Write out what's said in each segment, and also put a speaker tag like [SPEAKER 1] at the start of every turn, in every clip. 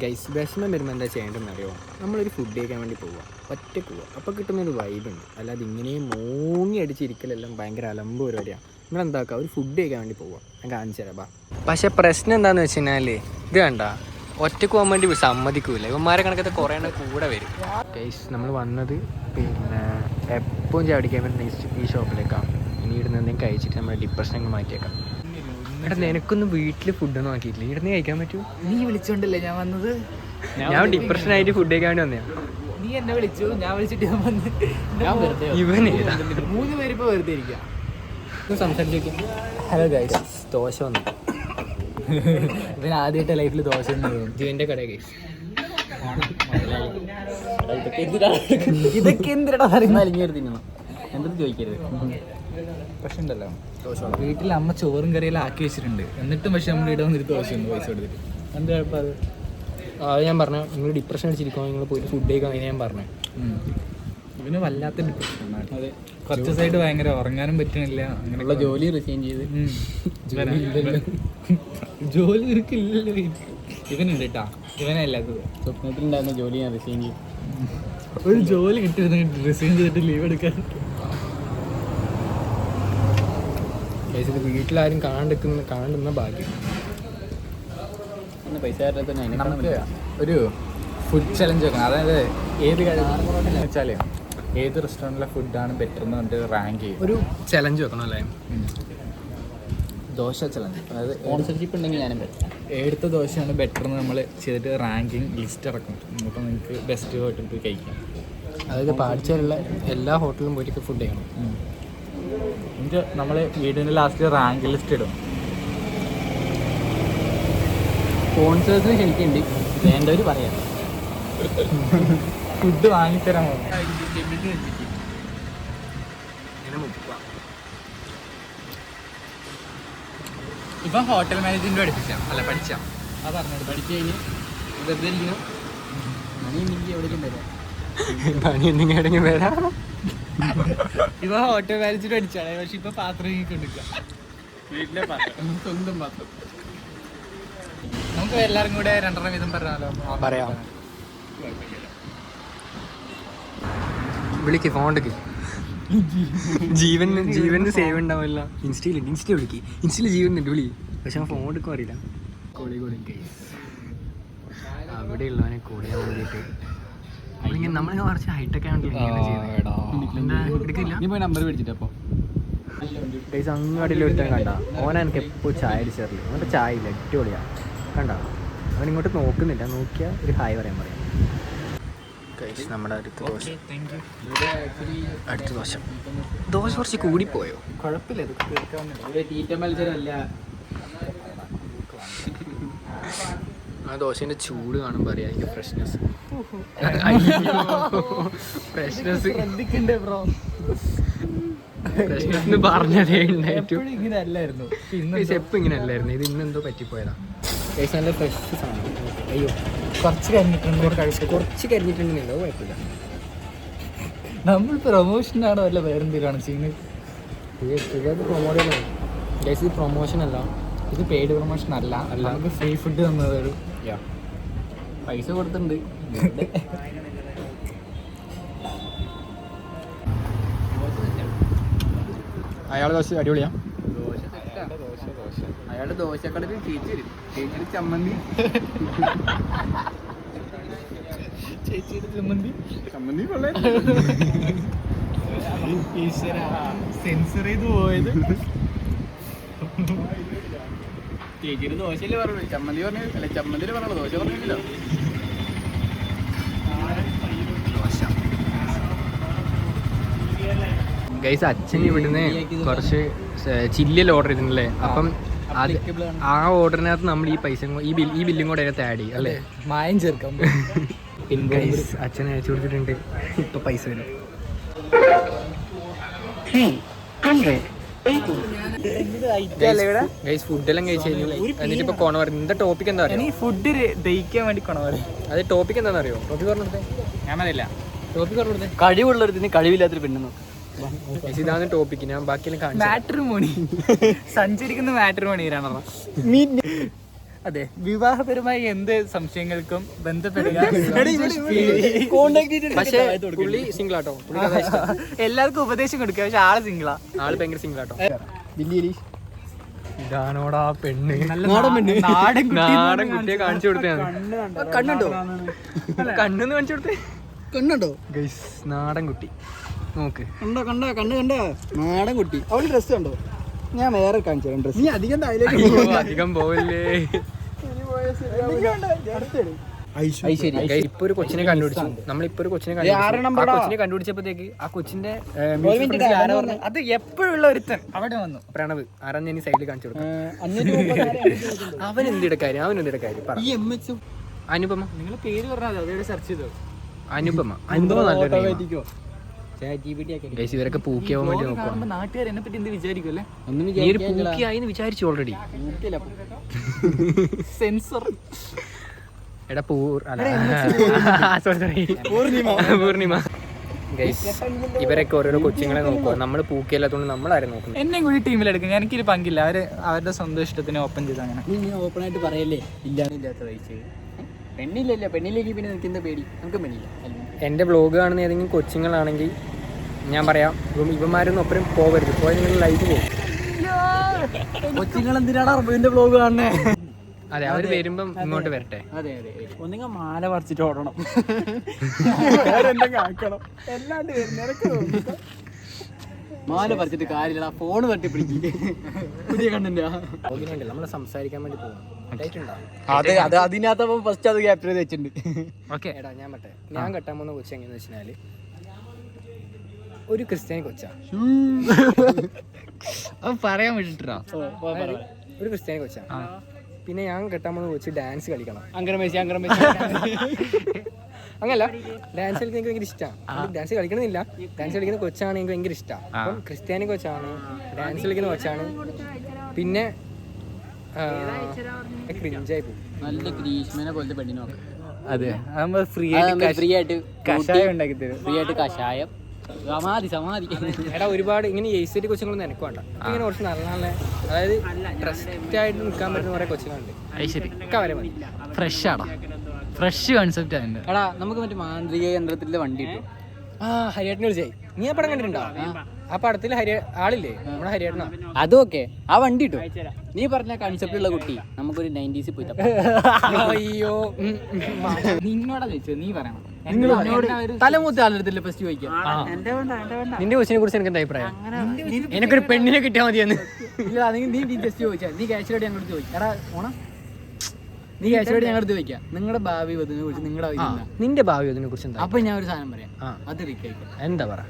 [SPEAKER 1] Guys വിഷമം വരുമ്പോൾ എന്താ ചെയ്യേണ്ടതെന്ന് അറിയോ? നമ്മളൊരു ഫുഡ് കഴിക്കാൻ വേണ്ടി പോവുക, ഒറ്റയ്ക്ക് പോവുക, അപ്പോൾ കിട്ടുന്നൊരു വൈബുണ്ട്. അല്ലാതെ ഇങ്ങനെയും മൂങ്ങി അടിച്ചിരിക്കലെല്ലാം ഭയങ്കര അലമ്പ് പരിപാടിയാണ്. നിങ്ങളെന്താക്കുക, ഒരു ഫുഡ് കഴിക്കാൻ വേണ്ടി പോവുക, ഞാൻ കാണിച്ചു തരാം. പക്ഷേ പ്രശ്നം എന്താണെന്ന് വെച്ച് കഴിഞ്ഞാൽ ഇത് കണ്ട ഒറ്റയ്ക്ക് പോകാൻ വേണ്ടി സമ്മതിക്കൂല. ഇവന്മാരെ കണക്കത്തെ കുറേ എണ്ണം കൂടെ വരും. ഗൈസ് നമ്മൾ വന്നത് പിന്നെ എപ്പോഴും ചാടിക്കാൻ വേണ്ടി ഈ ഷോപ്പിലേക്കാണ്. ഇനി ഇടുന്ന എന്തെങ്കിലും കഴിച്ചിട്ട് നമ്മുടെ ഡിപ്രഷൻ അങ്ങ് മാറ്റിയേക്കാം. എടാ നിനക്കൊന്നും വീട്ടിൽ ഫുഡൊന്നും ആക്കിയിട്ടില്ല, ഇവിടുന്ന് കഴിക്കാൻ പറ്റൂ?
[SPEAKER 2] നീ വിളിച്ചോണ്ടല്ലേ ഞാൻ വന്നത്?
[SPEAKER 1] ഞാൻ ഡിപ്രഷനായിട്ട് ഫുഡ് കഴിക്കാൻ വേണ്ടി വന്നതാണ്.
[SPEAKER 2] നീ എന്നെ വിളിച്ചു, ഞാൻ വിളിച്ചിട്ട് ഞാൻ വന്ന്.
[SPEAKER 1] ഇവന്
[SPEAKER 2] 3 പേരിപ്പോൾ വെറുതെ ഇരിക്കാം.
[SPEAKER 1] സംസാരിച്ചു. ഹലോ ഗൈസ്, ദോശ വന്നു.
[SPEAKER 2] ഇവൻ ആദ്യമായിട്ട് ലൈഫിൽ ദോശ
[SPEAKER 1] ജീവൻ്റെ കട ഗൈസ്.
[SPEAKER 2] ഇതൊക്കെ എന്തിനാ
[SPEAKER 1] തിന്നണം എന്തെന്ന് ചോദിക്കരുത്.
[SPEAKER 2] പക്ഷെ ഉണ്ടല്ലോ, വീട്ടിൽ അമ്മ ചോറും കറിയെല്ലാം ആക്കി വെച്ചിട്ടുണ്ട്. എന്നിട്ടും പക്ഷെ നമ്മൾ ഇവിടെ വന്നിട്ട് ദോശ ഒന്ന് പൈസ കൊടുത്തിട്ട് എന്താ കുഴപ്പം?
[SPEAKER 1] അത് ഞാൻ പറഞ്ഞു, നിങ്ങൾ ഡിപ്രഷൻ അടിച്ചിരിക്കുമോ, നിങ്ങൾ പോയിട്ട് ഫുഡ് കഴിക്കാൻ ഞാൻ പറഞ്ഞു.
[SPEAKER 2] ഇവന് വല്ലാത്ത ഡിപ്രഷനാണ്. അതെ, കുറച്ച് സൈഡ് ഭയങ്കര ഉറങ്ങാനും പറ്റണില്ല. അങ്ങനെയുള്ള
[SPEAKER 1] ജോലി റിസൈൻ ചെയ്ത്
[SPEAKER 2] ജോലി ഇരിക്കില്ലല്ലോ. ഇവനുണ്ട് കേട്ടാ, ഇവനല്ല
[SPEAKER 1] സ്വപ്നത്തിലുണ്ടായിരുന്ന ജോലി ഞാൻ റിസൈൻ ചെയ്യും.
[SPEAKER 2] ഒരു ജോലി കിട്ടിയിരുന്നെങ്കിൽ റിസൈൻ ചെയ്തിട്ട് ലീവ് എടുക്കാൻ.
[SPEAKER 1] വീട്ടിലാരും കാണുന്ന ഭാഗ്യം. പൈസ
[SPEAKER 2] നമുക്ക് ഒരു ഫുഡ് ചലഞ്ച് വെക്കണം. അതായത് ഏത് കാര്യം വെച്ചാൽ ഏത് റെസ്റ്റോറൻറ്റിലെ ഫുഡാണ് ബെറ്റർ എന്ന് പറഞ്ഞിട്ട് റാങ്ക് ചെയ്യും.
[SPEAKER 1] ഒരു ചലഞ്ച് വെക്കണം അല്ലേ?
[SPEAKER 2] ദോശ ചലഞ്ച്. അതായത്
[SPEAKER 1] സ്പോൺസർഷിപ്പ് ഉണ്ടെങ്കിൽ ഞാനും പറ്റും.
[SPEAKER 2] എടുത്ത ദോശയാണ് ബെറ്റർ എന്ന് നമ്മൾ ചെയ്തിട്ട് റാങ്കിങ് ലിസ്റ്റ് ഇറക്കും. അപ്പോൾ നിങ്ങൾക്ക് ബെസ്റ്റ് ഹോട്ടലിൽ പോയി കഴിക്കാം.
[SPEAKER 1] അതായത് പാടിച്ചാലുള്ള എല്ലാ ഹോട്ടലിലും പോയിട്ട് ഫുഡ് ചെയ്യണം.
[SPEAKER 2] എന്നിട്ട് നമ്മൾ വീടിൻ്റെ ലാസ്റ്റ് റാങ്ക് ലിസ്റ്റ് ഇടും.
[SPEAKER 1] സ്പോൺസേഴ്സിന് ക്ഷണിക്കുന്നുണ്ട്, വേണ്ടവർ പറയാം.
[SPEAKER 2] ഫുഡ് വാങ്ങിത്തരാൻ ഇപ്പം ഹോട്ടൽ മാനേജ്മെൻറ്റ് പഠിപ്പിച്ചാൽ ആ പറഞ്ഞത്
[SPEAKER 1] പഠിച്ചു കഴിഞ്ഞ് വെറുതെ ഇരിക്കണം. മണി എനിക്ക് എവിടേക്കും വരാം, പണി എന്തെങ്കിലും എവിടെയെങ്കിലും വരാം.
[SPEAKER 2] ഇവ ഹോട്ടൽ മാനേജ്മെൻറ്റ് പഠിച്ചാണ്, പക്ഷെ ഇപ്പം പാത്രം കൊണ്ടിരിക്കുക. വീട്ടിലെ പാത്രം, സ്വന്തം പാത്രം. നമുക്ക് എല്ലാവരും കൂടെ 2 വീതം പറഞ്ഞാലോ?
[SPEAKER 1] പറയാം. വിളിക്ക്, ഫോൺ എടുക്ക്. ജീവന് സേവ് ഉണ്ടാവില്ല. ഇൻസ്റ്റയിൽ വിളിക്ക്. ഇൻസ്റ്റയിൽ ജീവൻ ഉണ്ട്, വിളി. പക്ഷെ ആ ഫോൺ എടുക്കും അറിയില്ല. കോളി അവിടെയുള്ളവനെ കോളിയാൻ വേണ്ടിയിട്ട് നമ്മളിങ്ങനെ കുറച്ച് ഹൈടെക് ആണല്ലോ എടുക്കില്ല.
[SPEAKER 2] നമ്പർ മേടിച്ചിട്ട് അപ്പോൾ
[SPEAKER 1] ഗൈസ് അങ്ങാടിയിൽ ഒരുത്തൻ കണ്ട ഓന എനിക്ക് എപ്പോൾ ചായ അടിച്ചറിയില്ല. അങ്ങോട്ട് ചായ ഇല്ല, അടിപൊളിയാണ്. കണ്ട അവൻ ഇങ്ങോട്ട് നോക്കുന്നില്ല, നോക്കിയാൽ ഒരു ഹായ് പറയാൻ പറയും. ഗൈസ് നമ്മുടെ അടുത്ത ദോശ കുറച്ച് കൂടിപ്പോയോ?
[SPEAKER 2] കുഴപ്പമില്ല, തീറ്റ മത്സരമല്ല.
[SPEAKER 1] ആ ദോശേൻ്റെ ചൂട് കാണുമ്പോൾ അറിയാം എനിക്ക് ഫ്രഷ്നെസ് പറഞ്ഞതേ ഉണ്ടായിട്ടു.
[SPEAKER 2] ഇങ്ങനെ അല്ലായിരുന്നു,
[SPEAKER 1] എപ്പോൾ ഇങ്ങനെ അല്ലായിരുന്നു. ഇത് ഇന്നെന്തോ പറ്റിപ്പോയതാ. നല്ല ഫ്രഷ് സാധനം. അയ്യോ
[SPEAKER 2] കുറച്ച്
[SPEAKER 1] കരിഞ്ഞിട്ടുണ്ടെങ്കിലോ കുഴപ്പമില്ല.
[SPEAKER 2] നമ്മൾ പ്രൊമോഷനാണോ അല്ല വേറെന്തെങ്കിലും ചെയ്യുന്നത്?
[SPEAKER 1] ഇത് പ്രൊമോഷൻ അല്ല,
[SPEAKER 2] ഇത് പെയ്ഡ് പ്രൊമോഷൻ അല്ല. നമുക്ക് ഫ്രീ ഫുഡ് തന്നത് ഒരു
[SPEAKER 1] പൈസ കൊടുത്തിട്ടുണ്ട്. അയാൾ ദോശ അടിപൊളിയാ.
[SPEAKER 2] അയാളുടെ ദോശക്കടയിൽ ചേച്ചി ചമ്മന്തി, ചേച്ചിയുടെ ചമ്മന്തി സെൻസർ ചെയ്ത് പോയത്. ചേച്ചിയുടെ ദോശയല്ലേ പറഞ്ഞു, ചമ്മന്തി പറഞ്ഞു. അല്ല ചമ്മന്തിയിൽ പറഞ്ഞല്ലോ, ദോശ പറഞ്ഞില്ലല്ലോ.
[SPEAKER 1] ഗൈസ് അച്ഛൻ ഇവിടുന്ന് കുറച്ച് ചില്ലിയല്ല ഓർഡർ ചെയ്തിട്ടുണ്ടല്ലേ? അപ്പം ആ ഓർഡറിനകത്ത് നമ്മൾ ഈ പൈസ ഈ ബില്ലും കൂടെ അതിനകത്ത് ആഡ് ചെയ്യും അല്ലേ?
[SPEAKER 2] മായം ചേർക്കാം.
[SPEAKER 1] ഗൈസ് അച്ഛനെ അയച്ചു കൊടുത്തിട്ടുണ്ട്, ഇപ്പൊ പൈസ വരും. ഫുഡെല്ലാം കഴിച്ചു കഴിഞ്ഞു. എന്നിട്ട് ഇപ്പൊ കൊണ പറയും. എന്താ ടോപ്പിക് എന്താ പറയുക?
[SPEAKER 2] ഫുഡ് ദഹിക്കാൻ വേണ്ടി കൊണ പറയും.
[SPEAKER 1] അത് ടോപ്പിക് എന്താണെന്ന് അറിയോ? ടോപ്പിക് പറഞ്ഞെടുത്തേ.
[SPEAKER 2] ഞാൻ അറിയില്ല.
[SPEAKER 1] ടോപ്പിക് പറഞ്ഞെടുത്തേ.
[SPEAKER 2] കഴിവുള്ളൊരുത്തിന് കഴിവില്ലാത്തൊരു പെണ്ണെന്ന്.
[SPEAKER 1] ഇതാണ് ടോപ്പിക്. ഞാൻ ബാക്കിയെല്ലാം കാണിച്ചു.
[SPEAKER 2] മാട്രിമോണി, സഞ്ചരിക്കുന്ന മാട്രിമോണി. അതെ, വിവാഹപരമായ എന്ത് സംശയങ്ങൾക്കും ബന്ധപ്പെടുക.
[SPEAKER 1] പക്ഷേ പുള്ളി സിംഗിൾ ആട്ടോ.
[SPEAKER 2] എല്ലാവർക്കും ഉപദേശം കൊടുക്കുക, പക്ഷെ ആള് സിംഗിളാ.
[SPEAKER 1] ആള് ഭയങ്കര സിംഗിൾ ആട്ടോ.
[SPEAKER 2] ഇതാണോടാ പെണ്ണ്,
[SPEAKER 1] നാടൻ കുട്ടിയെ കാണിച്ചു കൊടുത്തേ. കണ്ണുണ്ടോ? കണ്ണെന്ന് കാണിച്ചു കൊടുത്തേ. കണ്ണുണ്ടോ? നാടൻ കുട്ടി നോക്ക്. കണ്ടോ കണ്ടോ കണ്ണ് കണ്ടോ? നാടൻ കുട്ടി. അവള് ഡ്രസ് കണ്ടോ? ഞാൻ വേറെ കാണിച്ചു തരാം ഡ്രസ്. നീ അധികം അധികം പോവല്ലേ. ഇപ്പൊ ഒരു കൊച്ചിനെ കണ്ടുപിടിച്ചു. നമ്മളിപ്പോ ഒരു കൊച്ചിനെ കണ്ടുപിടിച്ചപ്പോഴത്തേക്ക് ആ കൊച്ചിന്റെ
[SPEAKER 2] അത് എപ്പോഴുള്ള ഒരുത്തൻ അവിടെ വന്നു.
[SPEAKER 1] പ്രണവ് ആരാന്ന് സൈഡിൽ കാണിച്ചു കൊടുക്കാം. അവൻ എന്തിയുടെ കാര്യം? പറ. അനുപമ.
[SPEAKER 2] നിങ്ങൾ പേര് പറഞ്ഞാൽ അതോടെ സെർച്ച് ചെയ്തോ.
[SPEAKER 1] അനുപമ നല്ലൊരു. ഇവരൊക്കെ പൂക്കിയാവാൻ വേണ്ടി നോക്കാം.
[SPEAKER 2] നാട്ടുകാർ എന്നെ പറ്റി എന്ത് വിചാരിക്കും?
[SPEAKER 1] നീ ഒരു പൂക്കിയായിന്ന് വിചാരിച്ചു ഓൾറെഡി.
[SPEAKER 2] സെൻസർ.
[SPEAKER 1] എടാ പൂർണിമ. ഇവരൊക്കെ ഓരോരോ കൊച്ചുങ്ങളെ നോക്കുക. നമ്മള് പൂക്കിയല്ലാത്തോണ്ട് നമ്മളാരും നോക്കുന്നത്.
[SPEAKER 2] എന്നെ കൂടി ടീമിലെടുക്കും. എനിക്കൊരു പങ്കില്ല. അവരുടെ സ്വന്തം ഇഷ്ടത്തിന് ഓപ്പൺ ചെയ്ത് അങ്ങനെ.
[SPEAKER 1] നീ ഓപ്പൺ ആയിട്ട് പറയല്ലേ ഇല്ലാത്ത വയസ്സ്. പെണ്ണില്ലല്ലോ. പെണ്ണിലേക്ക് പിന്നെ നിൽക്കുന്ന പേടി. നമുക്ക് പെണ്ണില്ല. എൻ്റെ വ്ളോഗ് കാണുന്ന ഏതെങ്കിലും കൊച്ചുങ്ങളാണെങ്കിൽ ഞാൻ പറയാം, ഇവന്മാരൊന്നും ഒപ്പരം പോകരുത്. പോയാൽ നിങ്ങൾ ലൈഫ് പോകും.
[SPEAKER 2] കൊച്ചുങ്ങൾ എന്തിനാണ് അർബുവിന്റെ വ്ളോഗ് കാണുന്നേ?
[SPEAKER 1] അതെ, അവര് വരുമ്പം ഇങ്ങോട്ട് വരട്ടെ.
[SPEAKER 2] അതെ ഒന്നിങ്ങ മാല പറിച്ചിട്ട് ഓടണം. മാല പറിച്ചിട്ട് കാര്യമില്ല, ഫോണ് തട്ടി പിടിക്കും. പുതിയ കണ്ടന്റ്
[SPEAKER 1] നമ്മള് സംസാരിക്കാൻ വേണ്ടി പോകാം.
[SPEAKER 2] അതിനകത്ത് ഫസ്റ്റ് അത് ക്യാപ്ചർ ചെയ്ത് വെച്ചിട്ടുണ്ട്.
[SPEAKER 1] ഓക്കെ എടാ, ഞാൻ കെട്ടാൻ പോകുന്ന കൊച്ചു എങ്ങനെയാന്ന് വെച്ചാല് ഒരു ക്രിസ്ത്യാനി കൊച്ചാ.
[SPEAKER 2] പറയാൻ വേണ്ടിട്ടാ.
[SPEAKER 1] ഒരു ക്രിസ്ത്യാനി കൊച്ചാ. പിന്നെ ഞാൻ കെട്ടാൻ പോകുന്ന കൊച്ച് ഡാൻസ് കളിക്കണം. അങ്ങനല്ല, ഡാൻസ് കളിക്കാൻ എനിക്ക് ഭയങ്കര ഇഷ്ടമാണ്. ഡാൻസ് കളിക്കണമെന്നില്ല, ഡാൻസ് കളിക്കുന്ന കൊച്ചാണ് എനിക്ക് ഭയങ്കര ഇഷ്ടമാണ്. അപ്പം ക്രിസ്ത്യാനി കൊച്ചാണ്, ഡാൻസ് കളിക്കുന്ന കൊച്ചാണ്. പിന്നെ ക്രിഞ്ചായി പോകും.
[SPEAKER 2] നല്ല ഗ്രീഷ്മനെ പോലത്തെ പെണ്ണിനെ നോക്കാം. അതെ, ഫ്രീ ആയിട്ട് കഷായം ഉണ്ടാക്കി തരും. ഫ്രീ ആയിട്ട് കഷായം. സമാധി.
[SPEAKER 1] എടാ, ഒരുപാട് ഇങ്ങനെ എയ്സൈറ്റ് കൊച്ചുങ്ങളൊന്നും എനിക്ക് വേണ്ട. ഇങ്ങനെ കുറച്ച് നല്ല അതായത് ട്രസ്റ്റ് ആയിട്ട് നിൽക്കാൻ പറ്റുന്ന കുറെ കൊച്ചുങ്ങളുണ്ട്. ഒക്കെ വരെ മതി.
[SPEAKER 2] ഫ്രഷ് ആടാ, ഫ്രഷ് കൺസെപ്റ്റ് ആണ്.
[SPEAKER 3] എടാ, നമുക്ക് മറ്റേ മാന്ത്രിക യന്ത്രത്തിന്റെ വണ്ടി കിട്ടും.
[SPEAKER 1] ഹരിയേട്ടനെ വിളിച്ചായി. നീ ആ പടം കണ്ടിട്ടുണ്ടോ? ആ പടത്തിൽ ആളില്ലേ നമ്മുടെ ഹരിയേട്ടനാ?
[SPEAKER 3] അതൊക്കെ ആ വണ്ടി കിട്ടും. നീ പറഞ്ഞ കൺസെപ്റ്റുള്ള കുട്ടി നമുക്കൊരു 90s പോയി.
[SPEAKER 1] അയ്യോ,
[SPEAKER 2] നിന്നോടാ ചോദിച്ചത്, നീ പറയണം.
[SPEAKER 3] തലമൂത്ത ആളെടുത്തില്ല ഫസ്റ്റ് ചോദിക്കാം.
[SPEAKER 1] നിന്റെ കൊച്ചിനെ കുറിച്ച് എനിക്ക് എന്താ അഭിപ്രായം? എനിക്കൊരു പെണ്ണിനെ കിട്ടിയാൽ മതിയെന്ന്.
[SPEAKER 3] ഇല്ല, നീ ജസ്റ്റ് ചോദിച്ചാൽ നീ കാശോട് ഞങ്ങളോട് ചോദിക്കാം. എടാ ഓണ, നീ കാശോട് ഞങ്ങളടുത്ത് ചോദിക്കാം. നിങ്ങളുടെ ഭാവി വധുവിനെ കുറിച്ച് നിങ്ങളുടെ
[SPEAKER 1] നിന്റെ ഭാവി അതിനെ കുറിച്ച് എന്താ?
[SPEAKER 3] അപ്പൊ ഞാൻ ഒരു സാധനം പറയാം, അത് റിക്കഴിക്കാം.
[SPEAKER 1] എന്താ പറ?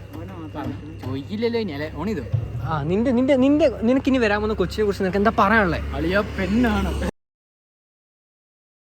[SPEAKER 3] ചോദിക്കില്ലല്ലോ ഇനി അല്ലെ ഓണിതോ.
[SPEAKER 1] നിനക്ക് ഇനി വരാൻ പോകുന്ന കൊച്ചിനെ കുറിച്ച് നിനക്ക് എന്താ പറയാനുള്ളത്?
[SPEAKER 3] അളിയ പെണ്ണാണ്.